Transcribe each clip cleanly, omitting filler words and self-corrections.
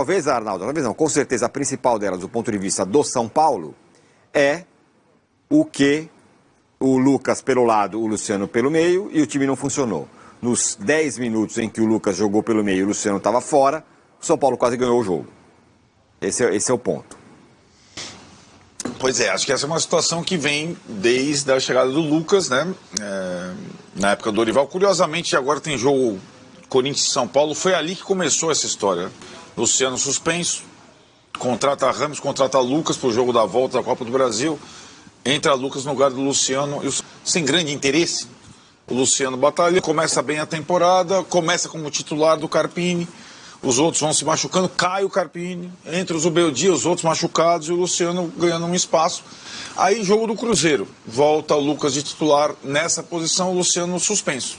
Talvez, Arnaldo, talvez não, com certeza a principal delas, do ponto de vista do São Paulo, é o que o Lucas pelo lado, o Luciano pelo meio, e o time não funcionou. Nos 10 minutos em que o Lucas jogou pelo meio e o Luciano estava fora, o São Paulo quase ganhou o jogo. Esse é o ponto. Pois é, acho que essa é uma situação que vem desde a chegada do Lucas, né? Na época do Dorival. Curiosamente, agora tem jogo Corinthians e São Paulo. Foi ali que começou essa história. Luciano suspenso, contrata Ramos, contrata Lucas para o jogo da volta da Copa do Brasil. Entra Lucas no lugar do Luciano, sem grande interesse. O Luciano batalha, começa bem a temporada, começa como titular do Carpini. Os outros vão se machucando, cai o Carpini, entra o Zubeldia, os outros machucados e o Luciano ganhando um espaço. Aí jogo do Cruzeiro, volta o Lucas de titular nessa posição, o Luciano suspenso.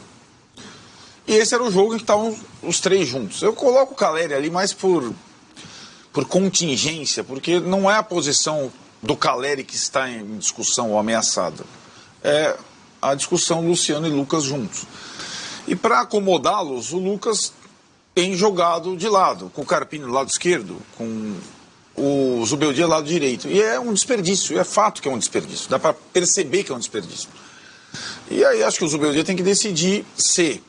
E esse era o jogo em que estavam os três juntos. Eu coloco o Caleri ali mais por contingência, porque não é a posição do Caleri que está em discussão ou ameaçada. É a discussão Luciano e Lucas juntos. E para acomodá-los, o Lucas tem jogado de lado, com o Carpini do lado esquerdo, com o Zubeldia do lado direito. E é um desperdício, é fato que é um desperdício. Dá para perceber que é um desperdício. E aí acho que o Zubeldia tem que decidir se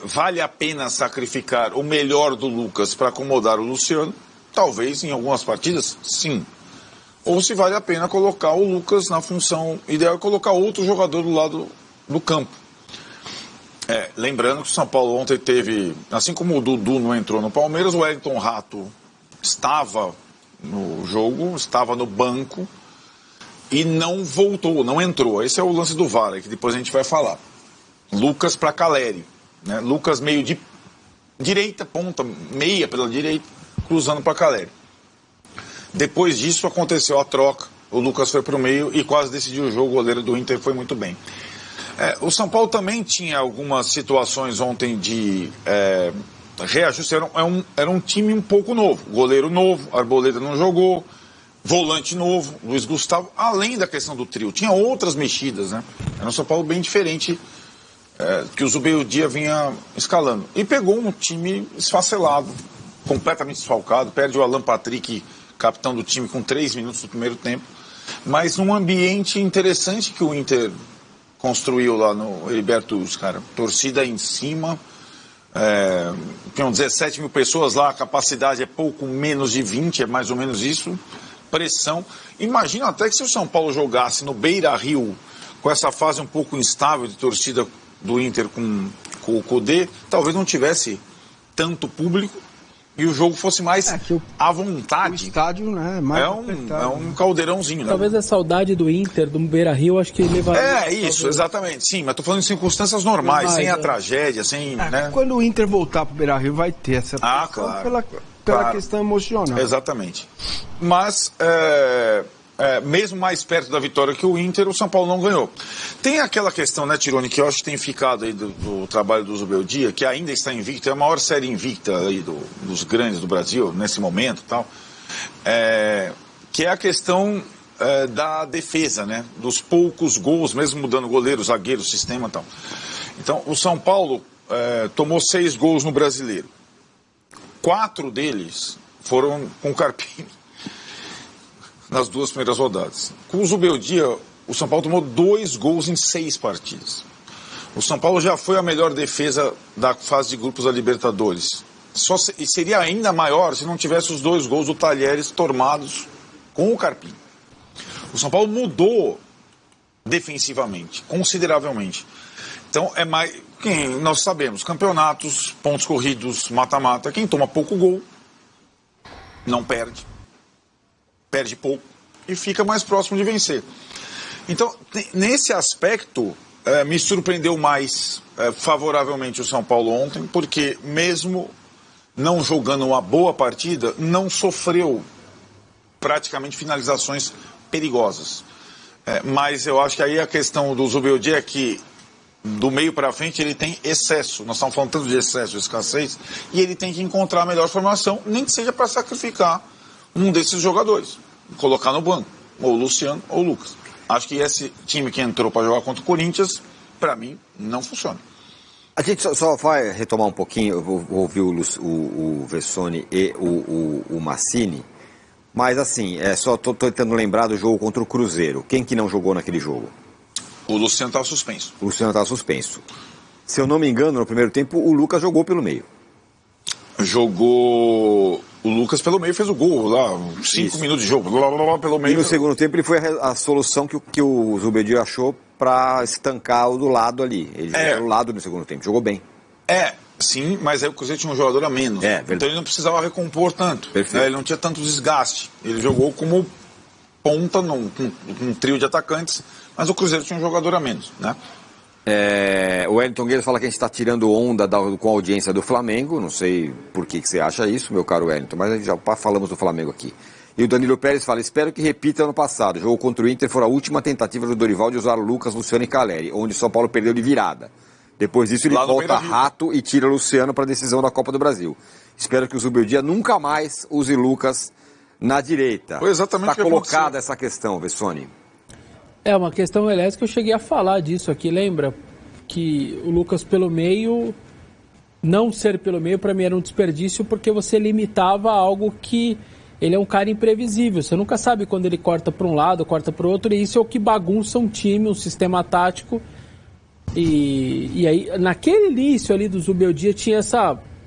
vale a pena sacrificar o melhor do Lucas para acomodar o Luciano. Talvez em algumas partidas, sim. Ou se vale a pena colocar o Lucas na função ideal e colocar outro jogador do lado do campo. Lembrando que o São Paulo ontem teve, assim como o Dudu não entrou no Palmeiras, o Wellington Rato estava no jogo, estava no banco e não voltou, não entrou. Esse é o lance do VAR, que depois a gente vai falar. Lucas para Caleri, né? Lucas meio de direita, ponta, meia pela direita, cruzando para Caleri. Depois disso aconteceu a troca, o Lucas foi para o meio e quase decidiu o jogo, o goleiro do Inter foi muito bem. O São Paulo também tinha algumas situações ontem de reajuste, era um time um pouco novo, goleiro novo, Arboleda não jogou, volante novo, Luiz Gustavo, além da questão do trio, tinha outras mexidas, né? Era um São Paulo bem diferente que o Zubeldia vinha escalando. E pegou um time esfacelado, completamente desfalcado, perde o Alan Patrick, capitão do time, com 3 minutos do primeiro tempo, mas num ambiente interessante que o Inter construiu lá no Heriberto Wilson, cara. Torcida em cima, tinham 17 mil pessoas lá, a capacidade é pouco menos de 20, é mais ou menos isso. Pressão. Imagina até que se o São Paulo jogasse no Beira-Rio, com essa fase um pouco instável de torcida do Inter com o Cudê, talvez não tivesse tanto público e o jogo fosse mais à vontade. O estádio, né, mais é um caldeirãozinho, né? Talvez a saudade do Inter, do Beira-Rio, acho que levaria... Isso, exatamente. Sim, mas estou falando em circunstâncias normais, sem a tragédia, sem... né? Quando o Inter voltar para o Beira-Rio vai ter essa claro, pela questão emocional. Exatamente. Mas, mesmo mais perto da vitória que o Inter, o São Paulo não ganhou. Tem aquela questão, né, Tironi, que eu acho que tem ficado aí do trabalho do Zubeldia, que ainda está invicto, é a maior série invicta aí dos grandes do Brasil, nesse momento e tal, que é a questão da defesa, né, dos poucos gols, mesmo mudando goleiro, zagueiro, sistema e tal. Então, o São Paulo tomou 6 gols no Brasileiro. 4 deles foram com o Carpini nas 2 primeiras rodadas. Com o Zubeldia, o São Paulo tomou 2 gols em 6 partidas. O São Paulo já foi a melhor defesa da fase de grupos da Libertadores. E seria ainda maior se não tivesse os 2 gols do Talheres tomados com o Carpini. O São Paulo mudou defensivamente, consideravelmente. Então, nós sabemos, campeonatos, pontos corridos, mata-mata, quem toma pouco gol, não perde. Perde pouco e fica mais próximo de vencer. Então, nesse aspecto, me surpreendeu mais favoravelmente o São Paulo ontem, porque mesmo não jogando uma boa partida, não sofreu praticamente finalizações perigosas. Mas eu acho que aí a questão do Zubeldia é que do meio para frente ele tem excesso, nós estamos falando tanto de excesso, de escassez, e ele tem que encontrar a melhor formação, nem que seja para sacrificar um desses jogadores, colocar no banco, ou o Luciano ou o Lucas. Acho que esse time que entrou para jogar contra o Corinthians, para mim, não funciona. A gente só vai retomar um pouquinho, eu vou ouvir o Vessone e o Massini, mas assim, só estou tentando lembrar do jogo contra o Cruzeiro. Quem que não jogou naquele jogo? O Luciano estava suspenso. O Luciano estava suspenso. Se eu não me engano, no primeiro tempo, o Lucas jogou pelo meio. Jogou o Lucas pelo meio, fez o gol lá, 5 minutos de jogo, pelo meio. E no segundo tempo ele foi a solução que o Zubeldia achou para estancar o do lado ali. Ele jogou do lado no segundo tempo, jogou bem. Sim, mas aí o Cruzeiro tinha um jogador a menos. Então ele não precisava recompor tanto. Né? Ele não tinha tanto desgaste. Ele jogou como ponta num trio de atacantes, mas o Cruzeiro tinha um jogador a menos, né? O Wellington Guedes fala que a gente está tirando onda com a audiência do Flamengo. Não sei por que você acha isso, meu caro Wellington, mas a gente já falamos do Flamengo aqui. E o Danilo Pérez fala, espero que repita ano passado. O jogo contra o Inter foi a última tentativa do Dorival de usar o Lucas, Luciano e Caleri, onde o São Paulo perdeu de virada. Depois disso ele volta rato e tira o Luciano para a decisão da Copa do Brasil. Espero que o Zubeldia nunca mais use Lucas na direita. Foi exatamente o que colocada essa questão, Vessone. É uma questão, aliás, que eu cheguei a falar disso aqui, lembra? Que o Lucas pelo meio, não ser pelo meio, para mim era um desperdício, porque você limitava algo que ele é um cara imprevisível. Você nunca sabe quando ele corta para um lado, corta para o outro, e isso é o que bagunça um time, um sistema tático. E aí, naquele início ali do Zubeldia, tinha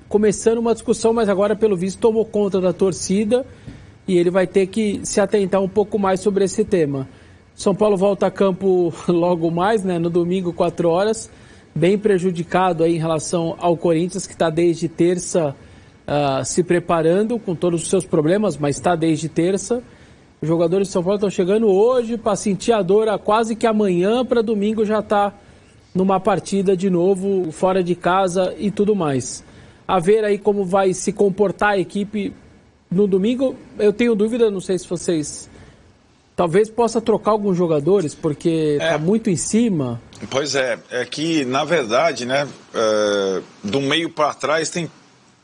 começando uma discussão, mas agora, pelo visto, tomou conta da torcida, e ele vai ter que se atentar um pouco mais sobre esse tema. São Paulo volta a campo logo mais, né, no domingo, 4 horas, bem prejudicado aí em relação ao Corinthians, que está desde terça se preparando com todos os seus problemas, mas está desde terça. Os jogadores de São Paulo estão chegando hoje para sentir a dor quase que amanhã, para domingo já tá numa partida de novo, fora de casa e tudo mais. A ver aí como vai se comportar a equipe no domingo. Eu tenho dúvida, não sei se vocês... Talvez possa trocar alguns jogadores, porque está muito em cima. Pois é que, na verdade, né, do meio para trás tem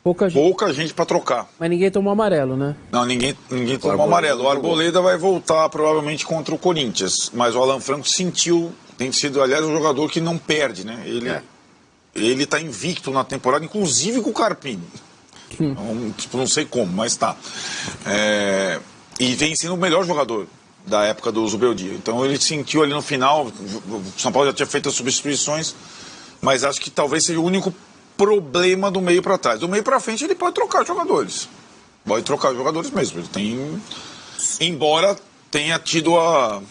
pouca gente para trocar. Mas ninguém tomou amarelo, né? Não, ninguém tomou amarelo. O Arboleda vai voltar provavelmente contra o Corinthians, mas o Alan Franco tem sido, aliás, um jogador que não perde, né? Ele está invicto na temporada, inclusive com o Carpini. Não sei como, mas está. E vem sendo o melhor jogador da época do Zubeldia. Então ele sentiu ali no final, o São Paulo já tinha feito as substituições, mas acho que talvez seja o único problema do meio para trás. Do meio para frente ele pode trocar jogadores. Pode trocar jogadores mesmo. Ele tem, embora tenha tido a...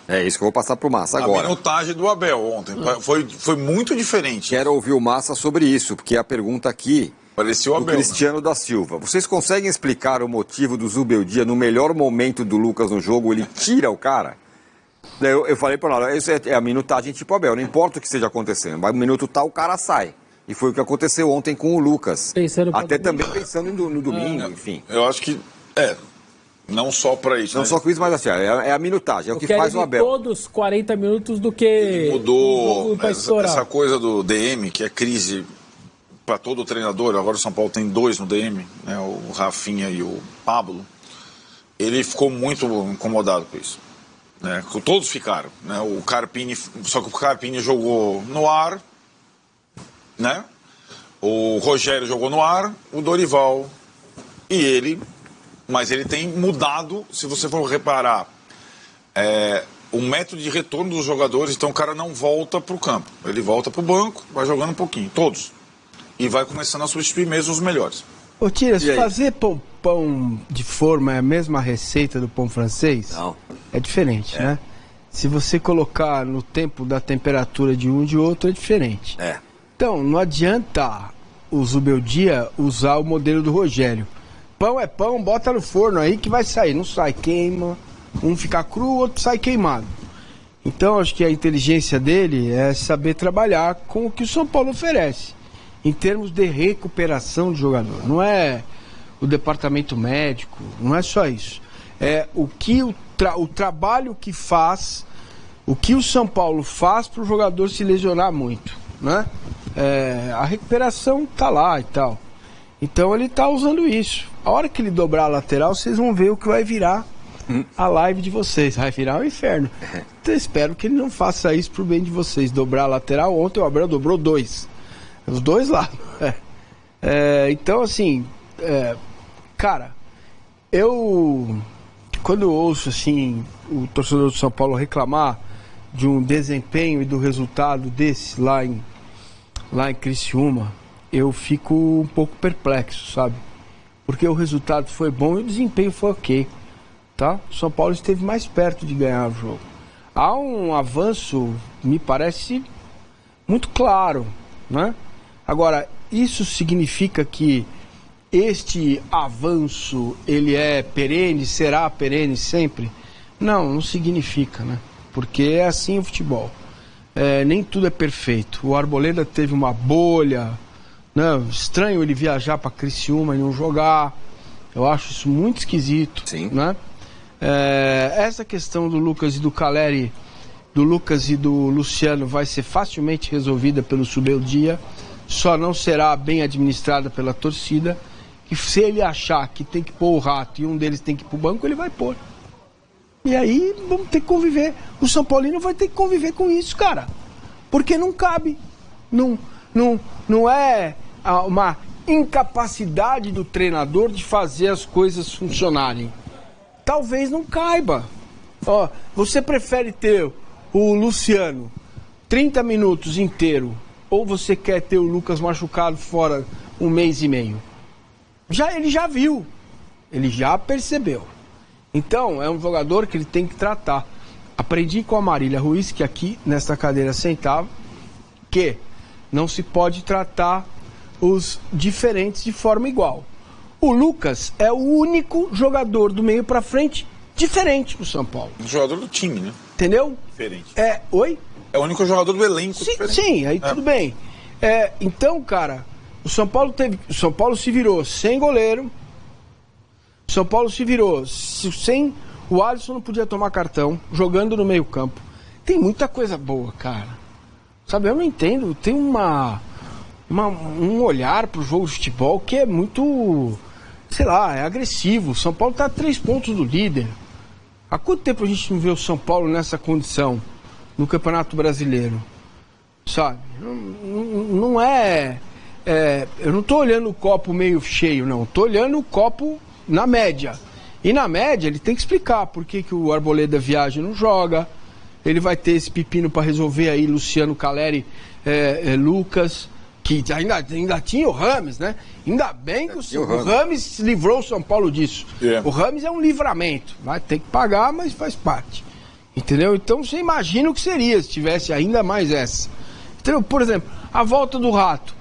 É isso que eu vou passar para o Massa agora. A minutagem do Abel ontem. Foi muito diferente. Quero ouvir o Massa sobre isso, porque a pergunta aqui... Parecia o Abel, Cristiano da Silva. Vocês conseguem explicar o motivo do Zubeldia no melhor momento do Lucas no jogo, ele tira o cara? Eu falei para ele, isso é a minutagem tipo Abel, não importa o que esteja acontecendo, mas no minuto tal o cara sai. E foi o que aconteceu ontem com o Lucas. Também pensando no domingo, enfim. Eu acho que, não só para isso. Não só com isso, mas assim, é a minutagem, é o que faz o Abel. Todos 40 minutos do que... Mudou essa coisa do DM, que é crise... para todo o treinador, agora o São Paulo tem 2 no DM, né, o Rafinha e o Pablo, ele ficou muito incomodado com isso. Né, todos ficaram. Né, o Carpini, só que o Carpini jogou no ar, né, o Rogério jogou no ar, o Dorival mas ele tem mudado, se você for reparar, o método de retorno dos jogadores, então o cara não volta para o campo, ele volta para o banco, vai jogando um pouquinho, todos. E vai começando a substituir mesmo os melhores. Ô Tiras, fazer pão de forma é a mesma receita do pão francês? Não. É diferente, né? Se você colocar no tempo da temperatura de um e de outro, é diferente. Então, não adianta o Zubeldia usar o modelo do Rogério. Pão é pão, bota no forno aí que vai sair. Não sai, queima. Um fica cru, o outro sai queimado. Então, acho que a inteligência dele é saber trabalhar com o que o São Paulo oferece. Em termos de recuperação de jogador. Não é o departamento médico, não é só isso. É o trabalho que faz, o que o São Paulo faz para o jogador se lesionar muito, né? A recuperação tá lá e tal. Então ele tá usando isso. A hora que ele dobrar a lateral, vocês vão ver o que vai virar a live de vocês. Vai virar um inferno. Então eu espero que ele não faça isso pro bem de vocês. Dobrar a lateral. Ontem o Abel dobrou 2. Os dois lados. Então, assim, cara, quando eu ouço, assim, o torcedor do São Paulo reclamar de um desempenho e do resultado desse lá em Criciúma, eu fico um pouco perplexo, sabe? Porque o resultado foi bom e o desempenho foi ok, tá? O São Paulo esteve mais perto de ganhar o jogo. Há um avanço, me parece, muito claro, né? Agora, isso significa que este avanço, ele é perene, será perene sempre? Não significa, né? Porque é assim o futebol. Nem tudo é perfeito. O Arboleda teve uma bolha, né? Estranho ele viajar para Criciúma e não jogar. Eu acho isso muito esquisito. Sim. Né? Essa questão do Lucas e do Caleri, do Lucas e do Luciano, vai ser facilmente resolvida pelo Zubeldia. Só não será bem administrada pela torcida. E se ele achar que tem que pôr o Rato e um deles tem que ir pro banco, ele vai pôr. E aí vamos ter que conviver. O São Paulino vai ter que conviver com isso, cara. Porque não cabe. Não é uma incapacidade do treinador de fazer as coisas funcionarem. Talvez não caiba. Você prefere ter o Luciano 30 minutos inteiro, ou você quer ter o Lucas machucado fora 1 mês e meio? Ele já viu. Ele já percebeu. Então, é um jogador que ele tem que tratar. Aprendi com a Marília Ruiz, que aqui nesta cadeira sentava, que não se pode tratar os diferentes de forma igual. O Lucas é o único jogador do meio pra frente diferente pro São Paulo. O jogador do time, né? Entendeu? Diferente. Oi? É o único jogador do elenco diferente. Sim, aí tudo bem. Então, cara, o São Paulo se virou sem goleiro. O São Paulo se virou sem... O Alisson não podia tomar cartão, jogando no meio campo. Tem muita coisa boa, cara. Sabe, eu não entendo. Tem um olhar pro jogo de futebol que é muito... Sei lá, é agressivo. O São Paulo tá a 3 pontos do líder. Há quanto tempo a gente não vê o São Paulo nessa condição no Campeonato Brasileiro? Sabe? Não é... eu não tô olhando o copo meio cheio, não. Tô olhando o copo na média. E na média ele tem que explicar por que o Arboleda viaja e não joga. Ele vai ter esse pepino para resolver aí, Luciano, Caleri, Lucas, que ainda tinha o Rames, né? Ainda bem que o Rames livrou o São Paulo disso. O Rames é um livramento. Vai ter que pagar, mas faz parte. Entendeu? Então você imagina o que seria se tivesse ainda mais essa. Entendeu? Por exemplo, a volta do Rato,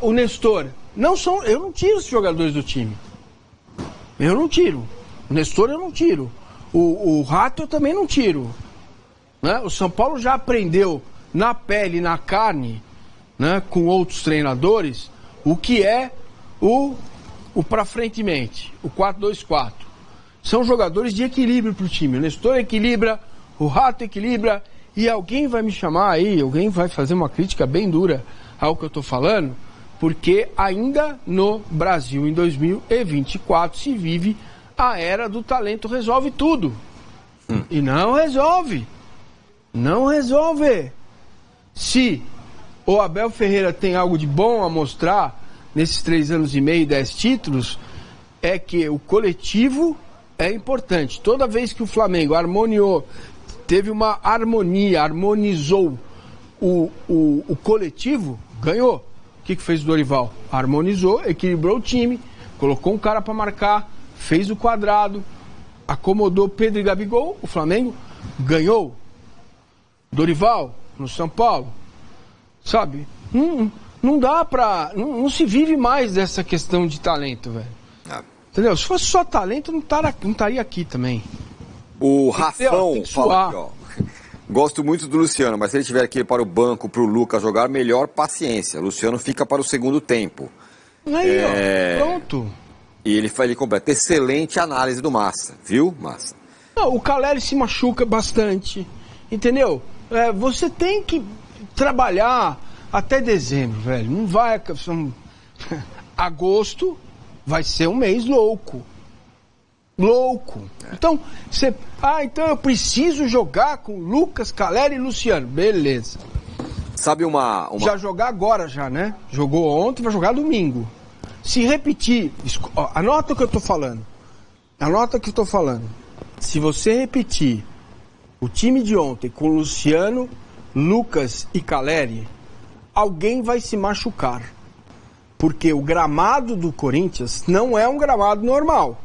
o Nestor. Eu não tiro os jogadores do time. Eu não tiro. O Nestor eu não tiro. O Rato eu também não tiro. Né? O São Paulo já aprendeu na pele, na carne, né, com outros treinadores, o que é o pra frentemente, o 4-2-4. São jogadores de equilíbrio pro time. O Nestor equilibra, o Rato equilibra, e alguém vai me chamar aí, alguém vai fazer uma crítica bem dura ao que eu tô falando, porque ainda no Brasil, em 2024, se vive a era do talento resolve tudo. E não resolve. Não resolve. Se o Abel Ferreira tem algo de bom a mostrar nesses 3 anos e meio, 10 títulos, é que o coletivo é importante. Toda vez que o Flamengo teve uma harmonia, harmonizou o coletivo, ganhou. O que fez o Dorival? Harmonizou, equilibrou o time, colocou um cara para marcar, fez o quadrado, acomodou Pedro e Gabigol, o Flamengo ganhou. Dorival, no São Paulo, sabe? Não dá pra... Não se vive mais dessa questão de talento, velho. Entendeu? Se fosse só talento, não estaria aqui também. O Rafão fala aqui, ó. Gosto muito do Luciano, mas se ele tiver que ir para o banco, para o Lucas jogar, melhor paciência. Luciano fica para o segundo tempo. Aí, ó, pronto. E ele completa. Excelente análise do Massa, viu, Massa? Não, o Caleri se machuca bastante, entendeu? Você tem que trabalhar até dezembro, velho. Não vai... Agosto vai ser um mês louco. Então, então eu preciso jogar com Lucas, Caleri e Luciano. Beleza. Sabe uma... Já jogar agora já, né? Jogou ontem, vai jogar domingo. Se repetir... Anota o que eu tô falando. Anota o que eu tô falando. Se você repetir o time de ontem com Luciano, Lucas e Caleri, alguém vai se machucar. Porque o gramado do Corinthians não é um gramado normal.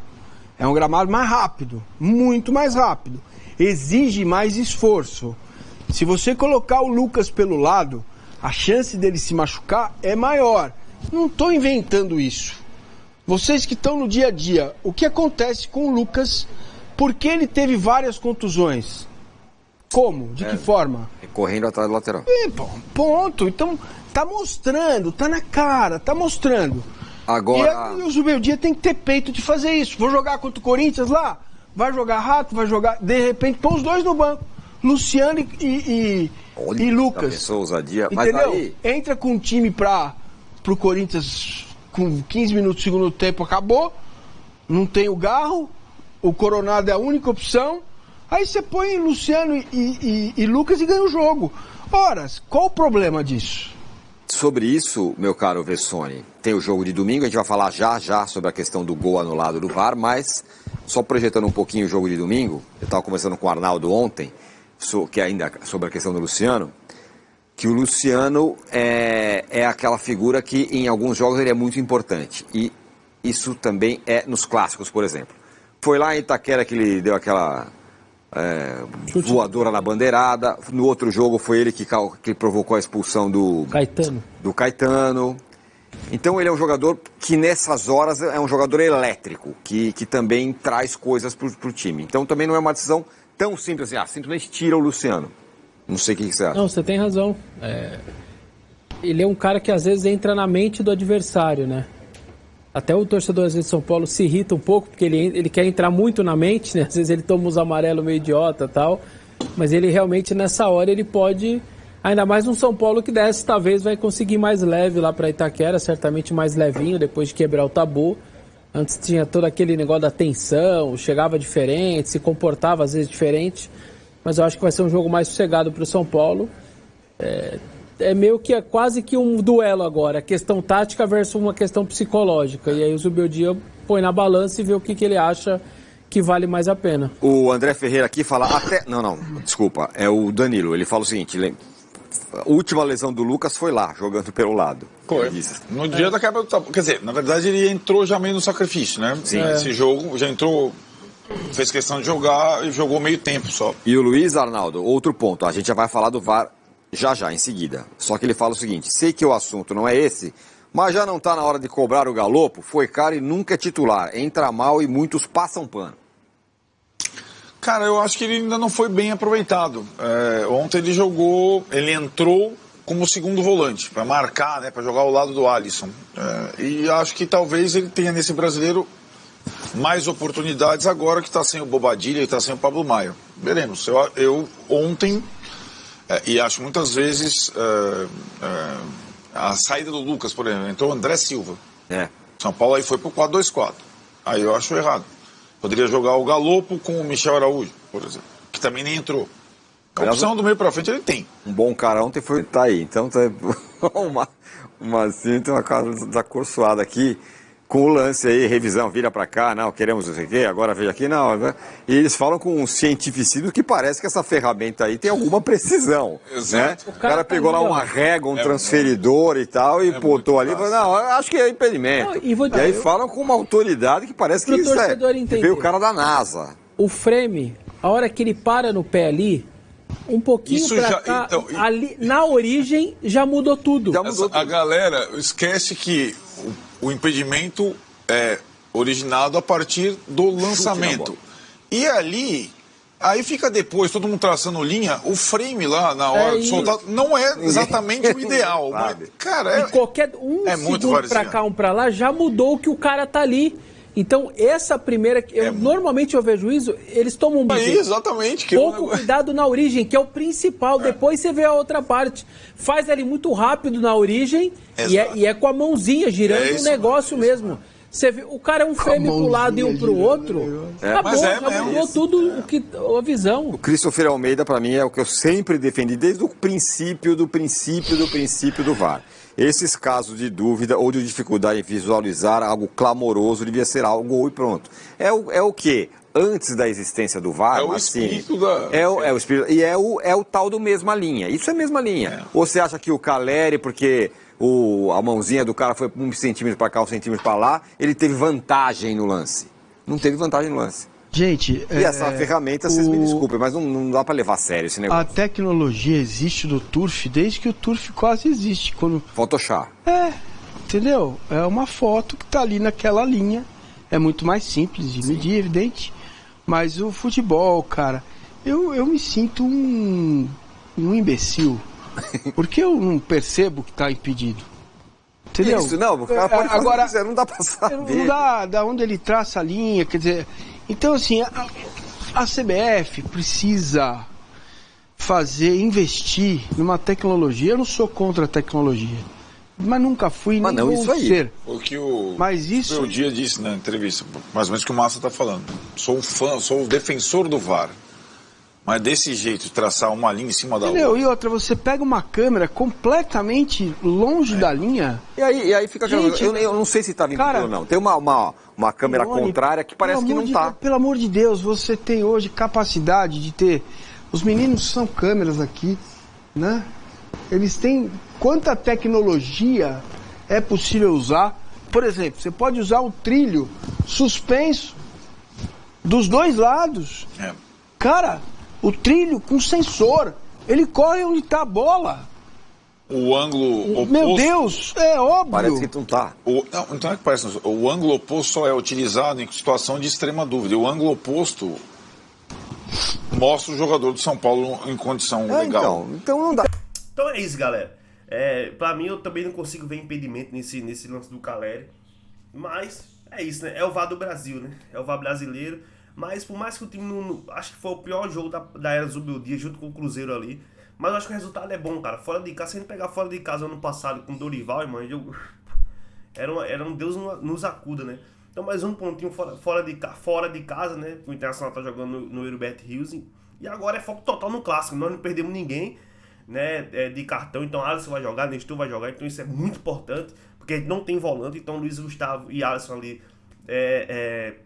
É um gramado mais rápido, muito mais rápido. Exige mais esforço. Se você colocar o Lucas pelo lado, a chance dele se machucar é maior. Não estou inventando isso. Vocês que estão no dia a dia, o que acontece com o Lucas? Por que ele teve várias contusões? Como? De que forma? Correndo atrás do lateral. Ponto. Então, tá mostrando, tá na cara, tá mostrando. Agora... E o Zubeldia tem que ter peito de fazer isso. Vou jogar contra o Corinthians lá? Vai jogar Rato, vai jogar... De repente, põe os dois no banco. Luciano e Lucas. Pessoa, ousadia. Entendeu? Mas aí... Entra com um time pro Corinthians com 15 minutos do segundo tempo, acabou. Não tem o Garro. O Coronado é a única opção. Aí você põe Luciano e Lucas e ganha o jogo. Ora, qual o problema disso? Sobre isso, meu caro Vessone, tem o jogo de domingo, a gente vai falar já sobre a questão do gol anulado do VAR, mas só projetando um pouquinho o jogo de domingo, eu estava conversando com o Arnaldo ontem, que ainda sobre a questão do Luciano, que o Luciano é aquela figura que em alguns jogos ele é muito importante, e isso também é nos clássicos, por exemplo. Foi lá em Itaquera que ele deu aquela voadora na bandeirada. No outro jogo foi ele que provocou a expulsão do Caetano. Então ele é um jogador que nessas horas é um jogador elétrico, que também traz coisas pro time. Então também não é uma decisão tão simples assim, simplesmente tira o Luciano. Não sei o que você acha. Não, você tem razão. Ele é um cara que às vezes entra na mente do adversário, né? Até o torcedor às vezes de São Paulo se irrita um pouco, porque ele quer entrar muito na mente, né? Às vezes ele toma uns amarelos meio idiota e tal, mas ele realmente nessa hora ele pode, ainda mais um São Paulo que dessa talvez vai conseguir mais leve lá para Itaquera, certamente mais levinho depois de quebrar o tabu. Antes tinha todo aquele negócio da tensão, chegava diferente, se comportava às vezes diferente, mas eu acho que vai ser um jogo mais sossegado para o São Paulo. É meio que quase que um duelo agora, questão tática versus uma questão psicológica. E aí o Zubeldia põe na balança e vê o que ele acha que vale mais a pena. O André Ferreira aqui fala até... Não, desculpa, é o Danilo. Ele fala o seguinte, a última lesão do Lucas foi lá, jogando pelo lado. Foi. No dia da quebra do tabu. Quer dizer, na verdade ele entrou já meio no sacrifício, né? Sim. Esse jogo já entrou... Fez questão de jogar e jogou meio tempo só. E o Luiz Arnaldo, outro ponto, a gente já vai falar do VAR já, em seguida. Só que ele fala o seguinte, sei que o assunto não é esse, mas já não está na hora de cobrar o Galopo, foi caro e nunca é titular, entra mal e muitos passam pano. Cara, eu acho que ele ainda não foi bem aproveitado. Ontem ele entrou como segundo volante, para marcar, né, para jogar ao lado do Alisson. E acho que talvez ele tenha nesse brasileiro mais oportunidades agora que está sem o Bobadilha e está sem o Pablo Maia. Veremos. Eu ontem... e acho muitas vezes a saída do Lucas, por exemplo, entrou o André Silva. São Paulo aí foi pro 4-2-4. Aí eu acho errado. Poderia jogar o Galopo com o Michel Araújo, por exemplo, que também nem entrou. A opção do meio pra frente ele tem. Um bom cara ontem foi... Tá aí. Então tá tem uma casa da cor suada aqui. Com o lance aí, revisão, vira pra cá, não, queremos não sei o quê, agora veja aqui, não. E eles falam com um cientificídio que parece que essa ferramenta aí tem alguma precisão. Exato. Né? O cara pegou lá uma régua, um transferidor e tal, e botou ali e falou, não, acho que é impedimento. E aí falam com uma autoridade que parece que isso veio o cara da NASA. O frame, a hora que ele para no pé ali, um pouquinho isso pra cá, então, ali, na origem, já mudou tudo. A galera esquece que... O impedimento é originado a partir do lançamento. E aí fica depois, todo mundo traçando linha, o frame lá na hora de soltar não é exatamente o ideal. Mas, cara, qualquer segundo pra cá, um pra lá, já mudou o que o cara tá ali. Então, essa primeira... Normalmente eu vejo isso, eles tomam exatamente, pouco cuidado na origem, que é o principal. Depois você vê a outra parte. Faz ali muito rápido na origem e é com a mãozinha girando um negócio mesmo. Você vê, o cara é um frame pro lado e um pro outro. Acabou, já mudou tudo a visão. O Christopher Almeida, para mim, é o que eu sempre defendi desde o princípio do VAR. Esses casos de dúvida ou de dificuldade em visualizar algo clamoroso devia ser algo e pronto. É o quê? Antes da existência do VAR, é o espírito da... É o espírito, e é o tal do mesma linha. Isso é mesma linha. Ou você acha que o Caleri, porque a mãozinha do cara foi 1 centímetro para cá, 1 centímetro para lá, ele teve vantagem no lance? Não teve vantagem no lance. Gente, e essa ferramenta, vocês me desculpem, mas não dá para levar a sério esse negócio. A tecnologia existe do Turf desde que o Turf quase existe. Photoshop. Entendeu? É uma foto que tá ali naquela linha. É muito mais simples de medir, evidente. Mas o futebol, cara, eu me sinto um imbecil. Porque eu não percebo que tá impedido. Entendeu? Isso, não, o cara pode fazer agora, o que quiser, não dá pra saber. Não dá, da onde ele traça a linha, quer dizer... Então, assim, a CBF precisa investir numa tecnologia. Eu não sou contra a tecnologia, mas nunca fui, nem vou ser. O que o Dia disse na entrevista, mais ou menos o que o Massa está falando. Sou um fã, sou o defensor do VAR. Mas desse jeito, traçar uma linha em cima da outra. E outra, você pega uma câmera completamente longe da linha. E aí fica aquela coisa, eu não sei se está vindo ou não. Tem uma câmera contrária que parece que não está. Pelo amor de Deus, você tem hoje capacidade de ter... Os meninos são câmeras aqui, né? Eles têm... Quanta tecnologia é possível usar? Por exemplo, você pode usar o trilho suspenso dos dois lados. Cara... O trilho com sensor, ele corre onde está a bola. O ângulo oposto... Meu Deus, é óbvio. Parece que não está. Então é que parece. O ângulo oposto só é utilizado em situação de extrema dúvida. O ângulo oposto mostra o jogador do São Paulo em condição legal. Então não dá. Então é isso, galera. Pra mim, eu também não consigo ver impedimento nesse lance do Caleri. Mas é isso, né? É o VAR do Brasil, né? É o VAR brasileiro. Mas por mais que o time não... Acho que foi o pior jogo da era Zubeldia, junto com o Cruzeiro ali. Mas eu acho que o resultado é bom, cara. Fora de casa, se a gente pegar fora de casa ano passado com o Dorival, irmão, era um Deus nos acuda, né? Então mais um pontinho fora de casa, né? O Internacional tá jogando no Heriberto Rios. E agora é foco total no clássico. Nós não perdemos ninguém, né? De cartão. Então Alisson vai jogar, Nestor vai jogar. Então isso é muito importante. Porque a gente não tem volante. Então Luiz Gustavo e Alisson ali...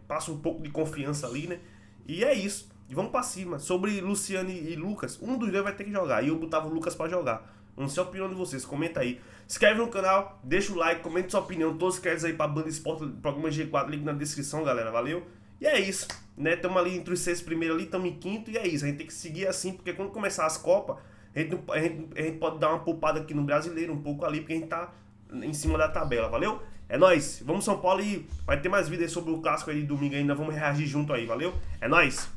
passa um pouco de confiança ali, né? E é isso. E vamos pra cima. Sobre Luciano e Lucas, um dos dois vai ter que jogar. E eu botava o Lucas pra jogar. Não sei a opinião de vocês, comenta aí. Se inscreve no canal, deixa o like, comenta sua opinião. Todos que querem aí pra Banda Esporte, programa G4, link na descrição, galera. Valeu? E é isso, né? Estamos ali entre os 6 primeiros ali, estamos em quinto. E é isso, a gente tem que seguir assim, porque quando começar as Copas, a gente pode dar uma poupada aqui no Brasileiro, um pouco ali, porque a gente tá em cima da tabela, valeu? É nóis, vamos São Paulo e vai ter mais vídeos sobre o clássico aí de domingo ainda, vamos reagir junto aí, valeu? É nóis!